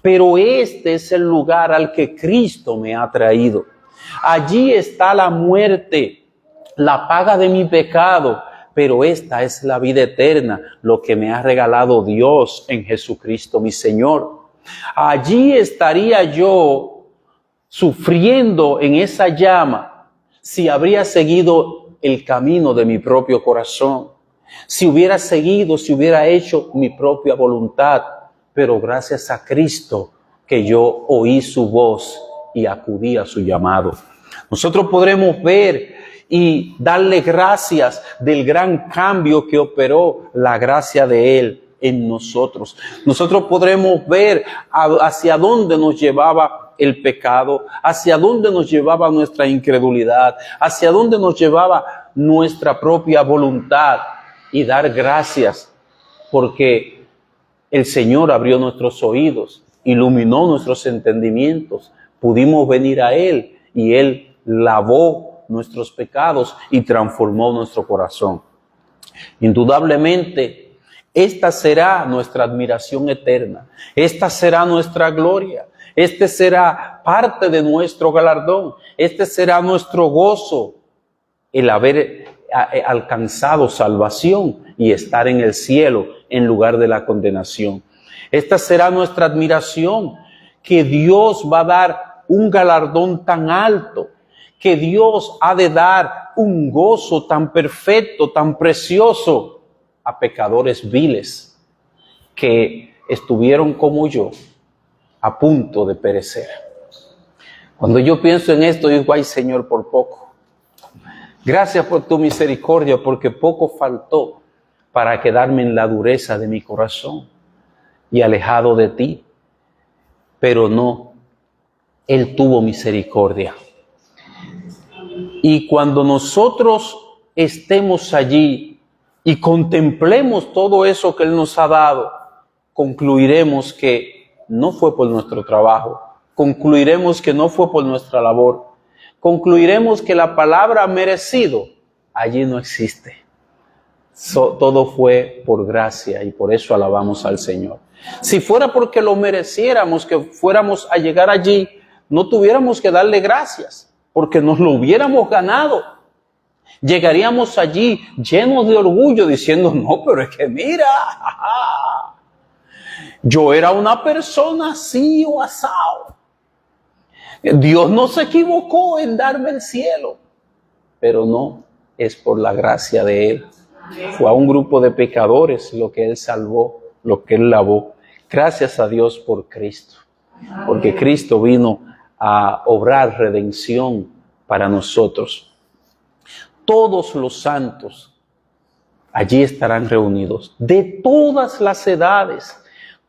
pero este es el lugar al que Cristo me ha traído. Allí está la muerte, la paga de mi pecado, pero esta es la vida eterna, lo que me ha regalado Dios en Jesucristo mi Señor. Allí estaría yo sufriendo en esa llama si habría seguido el camino de mi propio corazón, si hubiera hecho mi propia voluntad, pero gracias a Cristo que yo oí su voz y acudí a su llamado. Nosotros podremos ver y darle gracias del gran cambio que operó la gracia de Él en nosotros. Nosotros podremos ver hacia dónde nos llevaba el pecado, hacia dónde nos llevaba nuestra incredulidad, hacia dónde nos llevaba nuestra propia voluntad, y dar gracias porque el Señor abrió nuestros oídos, iluminó nuestros entendimientos, pudimos venir a Él y Él lavó nuestros pecados y transformó nuestro corazón. Indudablemente, esta será nuestra admiración eterna, esta será nuestra gloria, este será parte de nuestro galardón, este será nuestro gozo, el haber alcanzado salvación y estar en el cielo en lugar de la condenación. Esta será nuestra admiración, que Dios va a dar un galardón tan alto, que Dios ha de dar un gozo tan perfecto, tan precioso a pecadores viles que estuvieron como yo a punto de perecer. Cuando yo pienso en esto, digo: ay, Señor, por poco. Gracias por tu misericordia, porque poco faltó para quedarme en la dureza de mi corazón y alejado de ti. Pero no, Él tuvo misericordia. Y cuando nosotros estemos allí y contemplemos todo eso que Él nos ha dado, concluiremos que no fue por nuestro trabajo, concluiremos que no fue por nuestra labor, concluiremos que la palabra merecido allí no existe. Todo fue por gracia, y por eso alabamos al Señor. Si fuera porque lo mereciéramos, que fuéramos a llegar allí, no tuviéramos que darle gracias, porque nos lo hubiéramos ganado. Llegaríamos allí llenos de orgullo diciendo: no, pero es que mira, yo era una persona así o asado. Dios no se equivocó en darme el cielo. Pero no, es por la gracia de Él. Fue a un grupo de pecadores lo que Él salvó, lo que Él lavó. Gracias a Dios por Cristo, porque Cristo vino a obrar redención para nosotros. Todos los santos allí estarán reunidos, de todas las edades,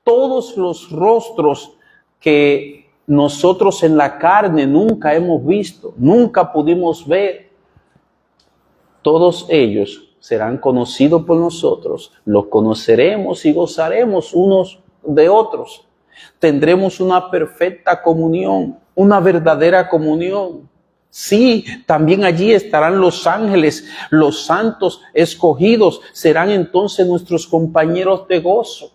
todos los rostros que nosotros en la carne nunca hemos visto, nunca pudimos ver. Todos ellos serán conocidos por nosotros, los conoceremos y gozaremos unos de otros. tendremos una perfecta comunión, una verdadera comunión. Sí, también allí estarán los ángeles, los santos escogidos, serán entonces nuestros compañeros de gozo.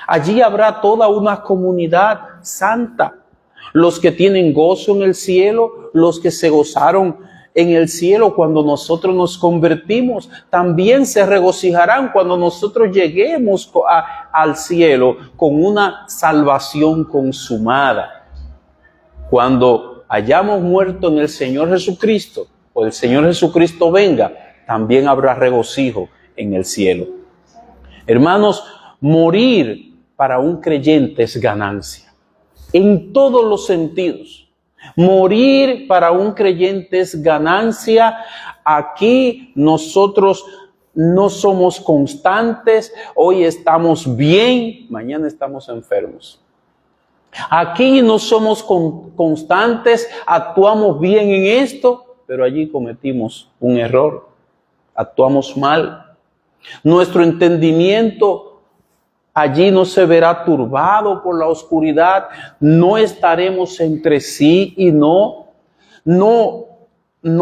Allí habrá toda una comunidad santa, los que tienen gozo en el cielo, los que se gozaron en el cielo cuando nosotros nos convertimos, también se regocijarán cuando nosotros lleguemos al cielo con una salvación consumada. Cuando hayamos muerto en el Señor Jesucristo, o el Señor Jesucristo venga, también habrá regocijo en el cielo. Hermanos, morir para un creyente es ganancia, en todos los sentidos. Morir para un creyente es ganancia. Aquí nosotros no somos constantes, hoy estamos bien, mañana estamos enfermos. Aquí no somos constantes, actuamos bien en esto, pero allí cometimos un error, actuamos mal. Nuestro entendimiento allí no se verá turbado por la oscuridad, no estaremos entre sí y no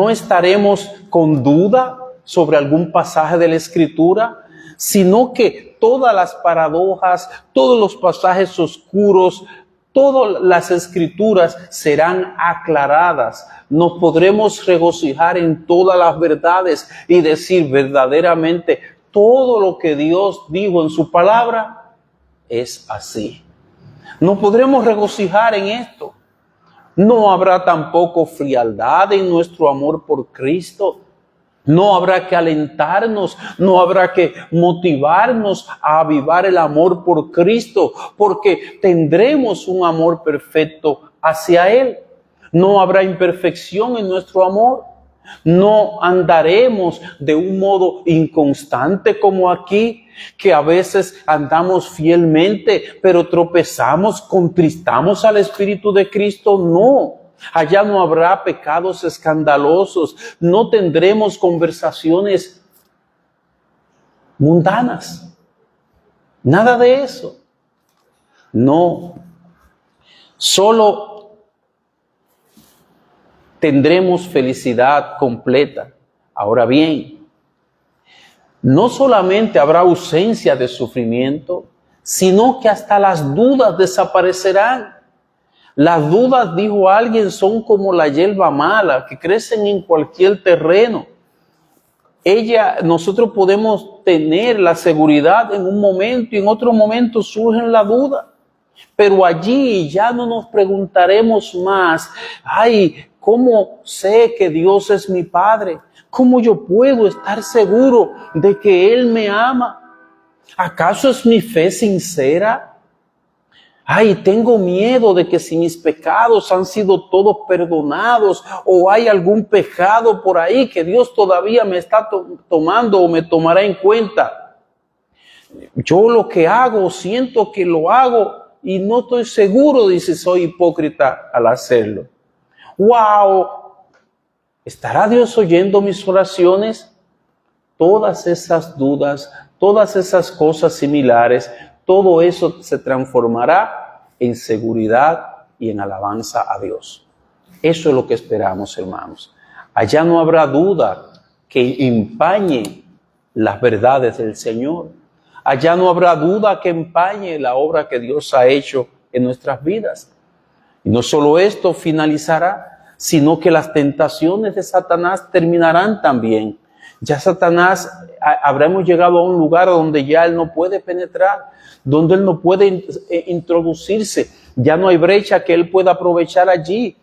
estaremos con duda sobre algún pasaje de la Escritura, sino que todas las paradojas, todos los pasajes oscuros, todas las Escrituras serán aclaradas. Nos podremos regocijar en todas las verdades y decir verdaderamente todo lo que Dios dijo en su palabra es así. Nos podremos regocijar en esto. No habrá tampoco frialdad en nuestro amor por Cristo. No habrá que alentarnos, no habrá que motivarnos a avivar el amor por Cristo, porque tendremos un amor perfecto hacia Él. No habrá imperfección en nuestro amor. No andaremos de un modo inconstante como aquí, que a veces andamos fielmente, pero tropezamos, contristamos al Espíritu de Cristo. No. Allá no habrá pecados escandalosos, no tendremos conversaciones mundanas, nada de eso. No, solo tendremos felicidad completa. Ahora bien, no solamente habrá ausencia de sufrimiento, sino que hasta las dudas desaparecerán. Las dudas, dijo alguien, son como la hierba mala que crecen en cualquier terreno. Nosotros podemos tener la seguridad en un momento y en otro momento surgen la duda. Pero allí ya no nos preguntaremos más, ¿cómo sé que Dios es mi Padre? ¿Cómo yo puedo estar seguro de que Él me ama? ¿Acaso es mi fe sincera? Tengo miedo de que si mis pecados han sido todos perdonados o hay algún pecado por ahí que Dios todavía me está tomando o me tomará en cuenta. Yo lo que hago, siento que lo hago y no estoy seguro de si soy hipócrita al hacerlo. ¡Wow! ¿Estará Dios oyendo mis oraciones? Todas esas dudas, todas esas cosas similares, todo eso se transformará en seguridad y en alabanza a Dios. Eso es lo que esperamos, hermanos. Allá no habrá duda que empañe las verdades del Señor. Allá no habrá duda que empañe la obra que Dios ha hecho en nuestras vidas. Y no solo esto finalizará, sino que las tentaciones de Satanás terminarán también. Ya Satanás, habremos llegado a un lugar donde ya él no puede penetrar, donde él no puede introducirse. Ya no hay brecha que él pueda aprovechar allí.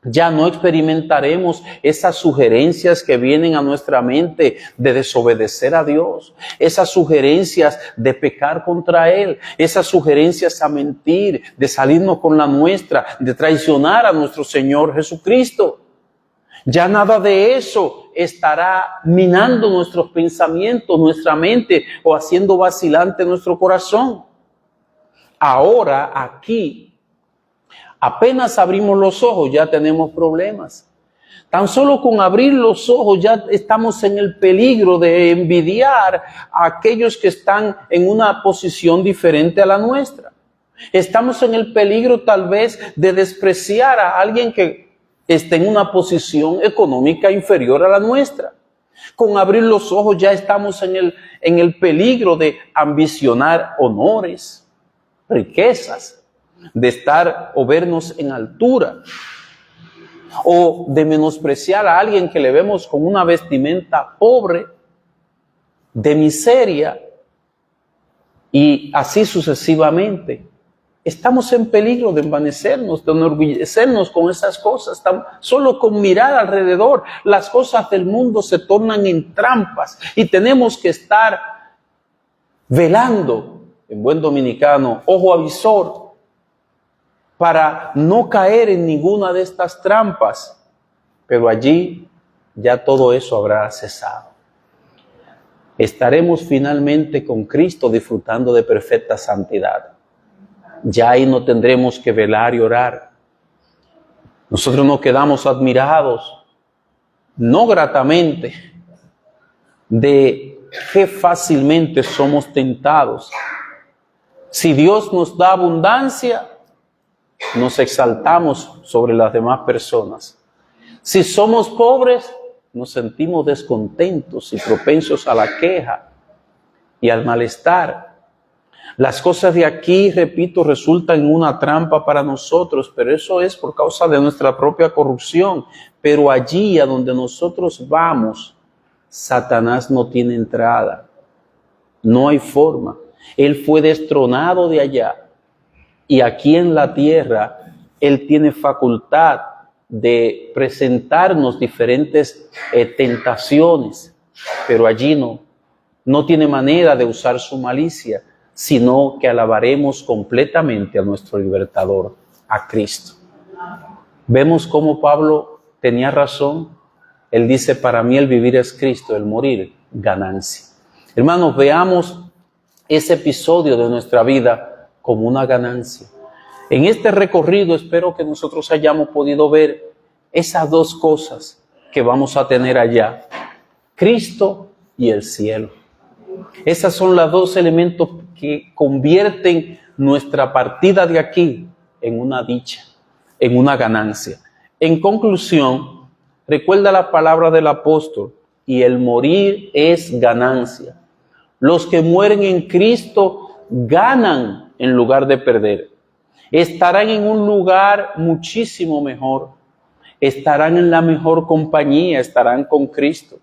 Ya no experimentaremos esas sugerencias que vienen a nuestra mente de desobedecer a Dios, esas sugerencias de pecar contra Él, esas sugerencias a mentir, de salirnos con la nuestra, de traicionar a nuestro Señor Jesucristo. Ya nada de eso estará minando nuestros pensamientos, nuestra mente o haciendo vacilante nuestro corazón. Ahora, aquí, apenas abrimos los ojos, ya tenemos problemas. Tan solo con abrir los ojos ya estamos en el peligro de envidiar a aquellos que están en una posición diferente a la nuestra. Estamos en el peligro tal vez de despreciar a alguien que esté en una posición económica inferior a la nuestra. Con abrir los ojos ya estamos en el peligro de ambicionar honores, riquezas, de estar o vernos en altura, o de menospreciar a alguien que le vemos con una vestimenta pobre, de miseria, y así sucesivamente. Estamos en peligro de envanecernos, de enorgullecernos con esas cosas. Solo con mirar alrededor, las cosas del mundo se tornan en trampas y tenemos que estar velando, en buen dominicano, ojo avisor, para no caer en ninguna de estas trampas. Pero allí ya todo eso habrá cesado. Estaremos finalmente con Cristo disfrutando de perfecta santidad. Ya ahí no tendremos que velar y orar. Nosotros nos quedamos admirados, no gratamente, de qué fácilmente somos tentados. Si Dios nos da abundancia, nos exaltamos sobre las demás personas. Si somos pobres, nos sentimos descontentos y propensos a la queja y al malestar. Las cosas de aquí, repito, resultan en una trampa para nosotros, pero eso es por causa de nuestra propia corrupción. Pero allí a donde nosotros vamos, Satanás no tiene entrada. No hay forma. Él fue destronado de allá. Y aquí en la tierra, Él tiene facultad de presentarnos diferentes tentaciones. Pero allí no tiene manera de usar su malicia, sino que alabaremos completamente a nuestro libertador, a Cristo. Vemos cómo Pablo tenía razón. Él dice, para mí el vivir es Cristo, el morir, ganancia. Hermanos, veamos ese episodio de nuestra vida como una ganancia. En este recorrido espero que nosotros hayamos podido ver esas dos cosas que vamos a tener allá, Cristo y el cielo. Esos son los dos elementos que convierten nuestra partida de aquí en una dicha, en una ganancia. En conclusión, recuerda la palabra del apóstol, y el morir es ganancia. Los que mueren en Cristo ganan en lugar de perder. Estarán en un lugar muchísimo mejor. Estarán en la mejor compañía, estarán con Cristo.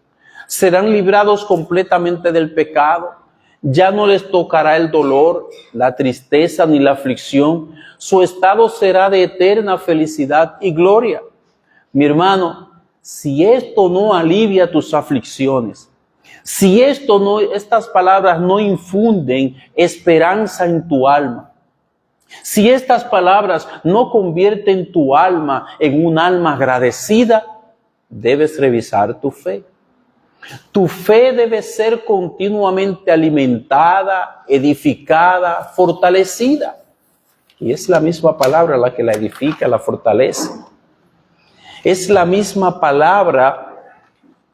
Serán librados completamente del pecado. Ya no les tocará el dolor, la tristeza ni la aflicción. Su estado será de eterna felicidad y gloria. Mi hermano, si esto no alivia tus aflicciones, si estas palabras no infunden esperanza en tu alma, si estas palabras no convierten tu alma en un alma agradecida, debes revisar tu fe. Tu fe debe ser continuamente alimentada, edificada, fortalecida. Y es la misma palabra la que la edifica, la fortalece. Es la misma palabra,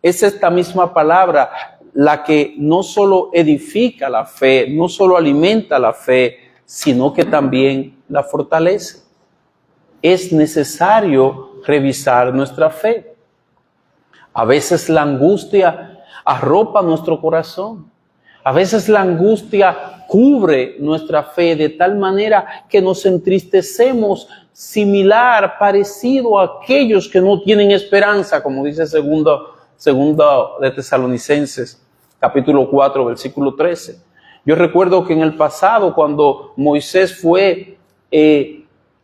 es esta misma palabra la que no solo edifica la fe, no solo alimenta la fe, sino que también la fortalece. Es necesario revisar nuestra fe. A veces la angustia arropa nuestro corazón. A veces la angustia cubre nuestra fe de tal manera que nos entristecemos, similar, parecido a aquellos que no tienen esperanza, como dice segundo de Tesalonicenses, capítulo 4, versículo 13. Yo recuerdo que en el pasado, cuando Moisés fue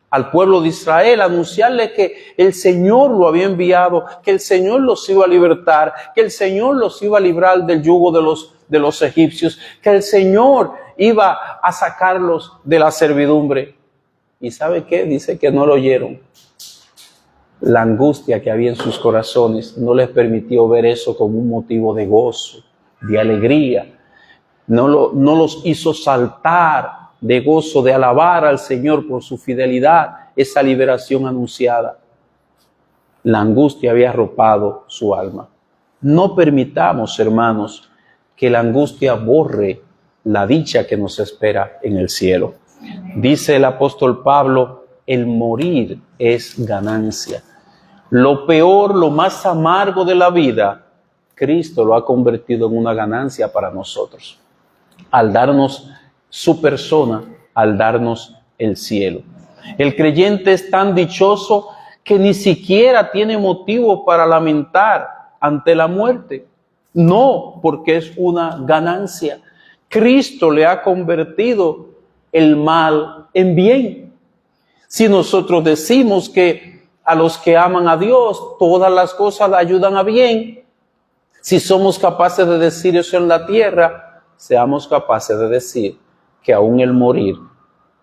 al pueblo de Israel a anunciarle que el Señor lo había enviado, que el Señor los iba a libertar, que el Señor los iba a librar del yugo de los egipcios, que el Señor iba a sacarlos de la servidumbre. ¿Y sabe qué? Dice que no lo oyeron. La angustia que había en sus corazones no les permitió ver eso como un motivo de gozo, de alegría. No los hizo saltar de gozo, de alabar al Señor por su fidelidad, esa liberación anunciada. La angustia había arropado su alma. No permitamos, hermanos, que la angustia borre la dicha que nos espera en el cielo. Dice el apóstol Pablo, el morir es ganancia. Lo peor, lo más amargo de la vida, Cristo lo ha convertido en una ganancia para nosotros. Al darnos su persona, al darnos el cielo. El creyente es tan dichoso que ni siquiera tiene motivo para lamentar ante la muerte. No, porque es una ganancia. Cristo le ha convertido el mal en bien. Si nosotros decimos que a los que aman a Dios, todas las cosas ayudan a bien, si somos capaces de decir eso en la tierra, seamos capaces de decir que aún el morir,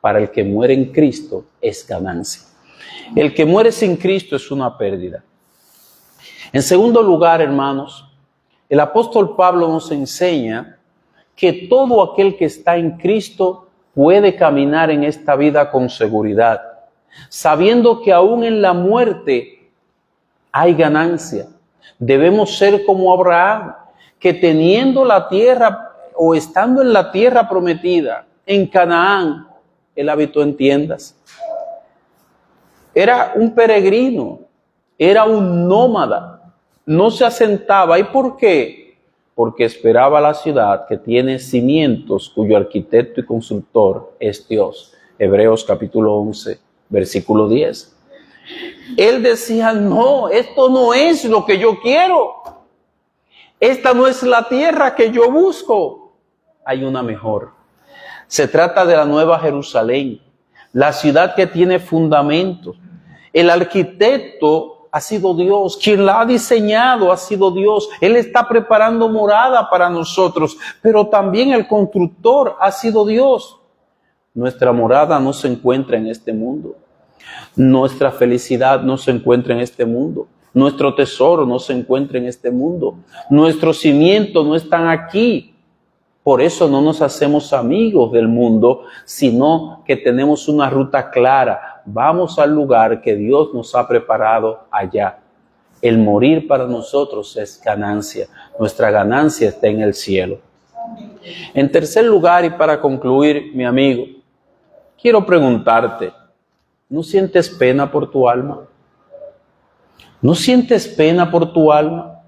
para el que muere en Cristo, es ganancia. El que muere sin Cristo es una pérdida. En segundo lugar, hermanos, el apóstol Pablo nos enseña que todo aquel que está en Cristo puede caminar en esta vida con seguridad, sabiendo que aún en la muerte hay ganancia. Debemos ser como Abraham, que teniendo la tierra o estando en la tierra prometida, en Canaán, él habitó en tiendas. Era un peregrino, era un nómada, no se asentaba. ¿Y por qué? Porque esperaba la ciudad que tiene cimientos, cuyo arquitecto y constructor es Dios. Hebreos capítulo 11, versículo 10. Él decía, no, esto no es lo que yo quiero. Esta no es la tierra que yo busco. Hay una mejor. Se trata de la Nueva Jerusalén, la ciudad que tiene fundamentos. El arquitecto ha sido Dios, quien la ha diseñado ha sido Dios. Él está preparando morada para nosotros, pero también el constructor ha sido Dios. Nuestra morada no se encuentra en este mundo. Nuestra felicidad no se encuentra en este mundo. Nuestro tesoro no se encuentra en este mundo. Nuestros cimientos no están aquí. Por eso no nos hacemos amigos del mundo, sino que tenemos una ruta clara. Vamos al lugar que Dios nos ha preparado allá. El morir para nosotros es ganancia. Nuestra ganancia está en el cielo. En tercer lugar, y para concluir, mi amigo, quiero preguntarte, ¿no sientes pena por tu alma? ¿No sientes pena por tu alma?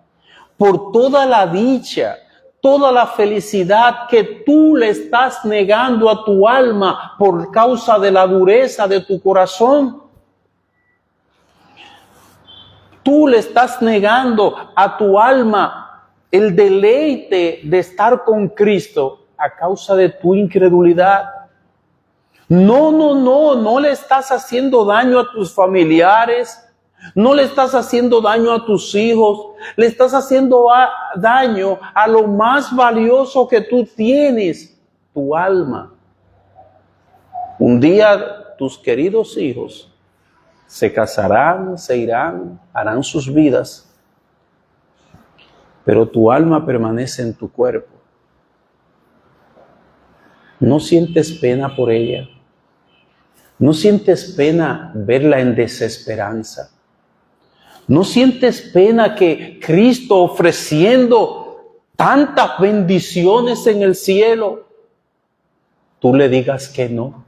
Por toda la dicha, toda la felicidad que tú le estás negando a tu alma por causa de la dureza de tu corazón. Tú le estás negando a tu alma el deleite de estar con Cristo a causa de tu incredulidad. No le estás haciendo daño a tus familiares. No le estás haciendo daño a tus hijos, le estás haciendo daño a lo más valioso que tú tienes, tu alma. Un día tus queridos hijos se casarán, se irán, harán sus vidas, pero tu alma permanece en tu cuerpo. ¿No sientes pena por ella? ¿No sientes pena verla en desesperanza? ¿No sientes pena que Cristo, ofreciendo tantas bendiciones en el cielo, tú le digas que no?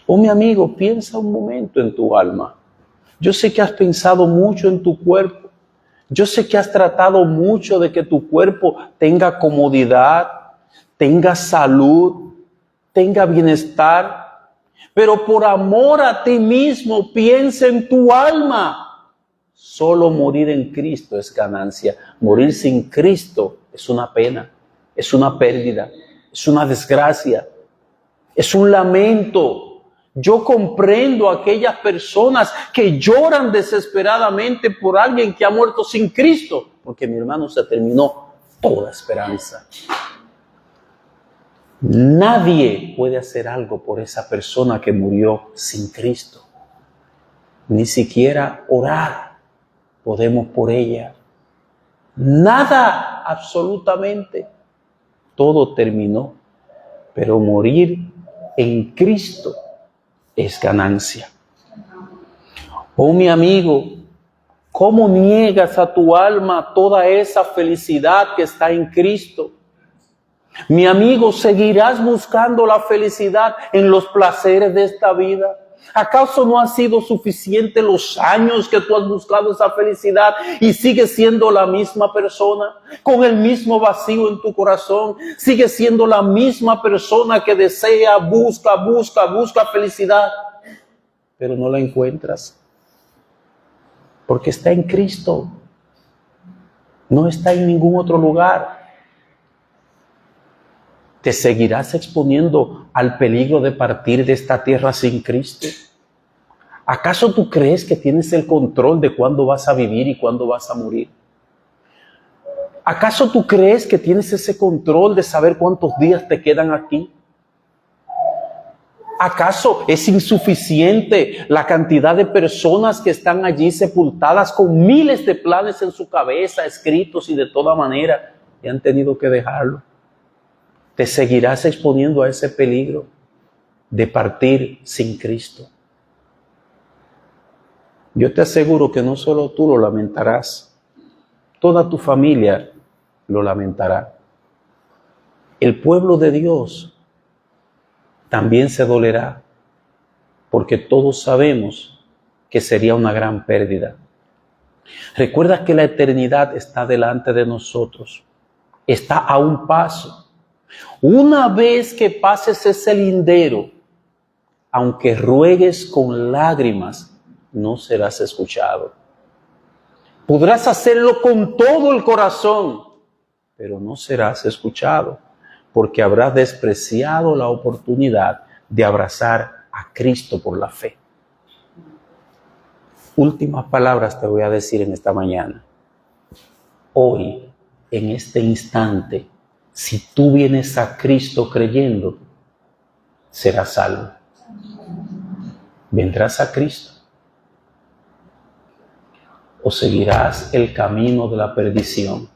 Oh, mi amigo, piensa un momento en tu alma. Yo sé que has pensado mucho en tu cuerpo. Yo sé que has tratado mucho de que tu cuerpo tenga comodidad, tenga salud, tenga bienestar. Pero por amor a ti mismo, piensa en tu alma. Solo morir en Cristo es ganancia. Morir sin Cristo es una pena, es una pérdida, es una desgracia, es un lamento. Yo comprendo a aquellas personas que lloran desesperadamente por alguien que ha muerto sin Cristo, porque mi hermano, se terminó toda esperanza. Nadie puede hacer algo por esa persona que murió sin Cristo, ni siquiera orar podemos por ella. Nada, absolutamente. Todo terminó. Pero morir en Cristo es ganancia. Oh, mi amigo, ¿cómo niegas a tu alma toda esa felicidad que está en Cristo? Mi amigo, ¿seguirás buscando la felicidad en los placeres de esta vida? ¿Acaso no han sido suficientes los años que tú has buscado esa felicidad y sigues siendo la misma persona, con el mismo vacío en tu corazón? Sigues siendo la misma persona que desea, busca felicidad, pero no la encuentras. Porque está en Cristo, no está en ningún otro lugar. ¿Te seguirás exponiendo al peligro de partir de esta tierra sin Cristo? ¿Acaso tú crees que tienes el control de cuándo vas a vivir y cuándo vas a morir? ¿Acaso tú crees que tienes ese control de saber cuántos días te quedan aquí? ¿Acaso es insuficiente la cantidad de personas que están allí sepultadas con miles de planes en su cabeza, escritos y de toda manera, y han tenido que dejarlo? ¿Te seguirás exponiendo a ese peligro de partir sin Cristo? Yo te aseguro que no solo tú lo lamentarás, toda tu familia lo lamentará. El pueblo de Dios también se dolerá, porque todos sabemos que sería una gran pérdida. Recuerda que la eternidad está delante de nosotros, está a un paso. Una vez que pases ese lindero, aunque ruegues con lágrimas, no serás escuchado. Podrás hacerlo con todo el corazón, pero no serás escuchado, porque habrás despreciado la oportunidad de abrazar a Cristo por la fe. Últimas palabras te voy a decir en esta mañana. Hoy, en este instante, si tú vienes a Cristo creyendo, serás salvo. ¿Vendrás a Cristo? ¿O seguirás el camino de la perdición?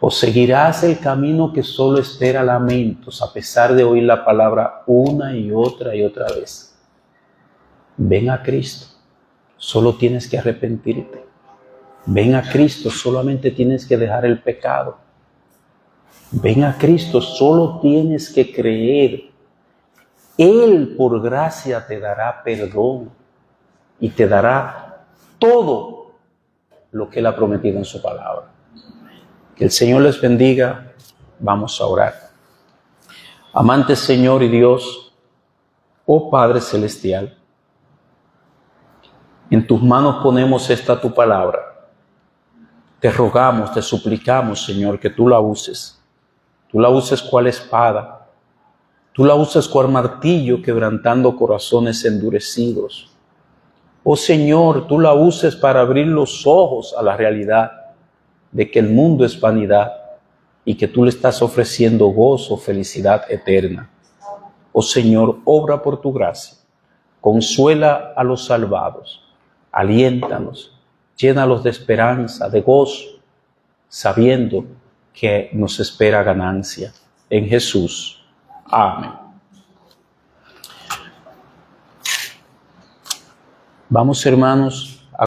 ¿O seguirás el camino que solo espera lamentos a pesar de oír la palabra una y otra vez? Ven a Cristo, solo tienes que arrepentirte. Ven a Cristo, solamente tienes que dejar el pecado. Ven a Cristo, solo tienes que creer. Él por gracia te dará perdón y te dará todo lo que Él ha prometido en su palabra. Que el Señor les bendiga. Vamos a orar. Amante Señor y Dios, oh Padre Celestial, en tus manos ponemos esta tu palabra. Te rogamos, te suplicamos, Señor, que tú la uses. Tú la uses cual espada. Tú la uses cual martillo quebrantando corazones endurecidos. Oh Señor, tú la uses para abrir los ojos a la realidad de que el mundo es vanidad y que tú le estás ofreciendo gozo, felicidad eterna. Oh Señor, obra por tu gracia. Consuela a los salvados. Aliéntanos. Llénalos de esperanza, de gozo, sabiendo que nos espera ganancia. En Jesús. Amén. Vamos, hermanos,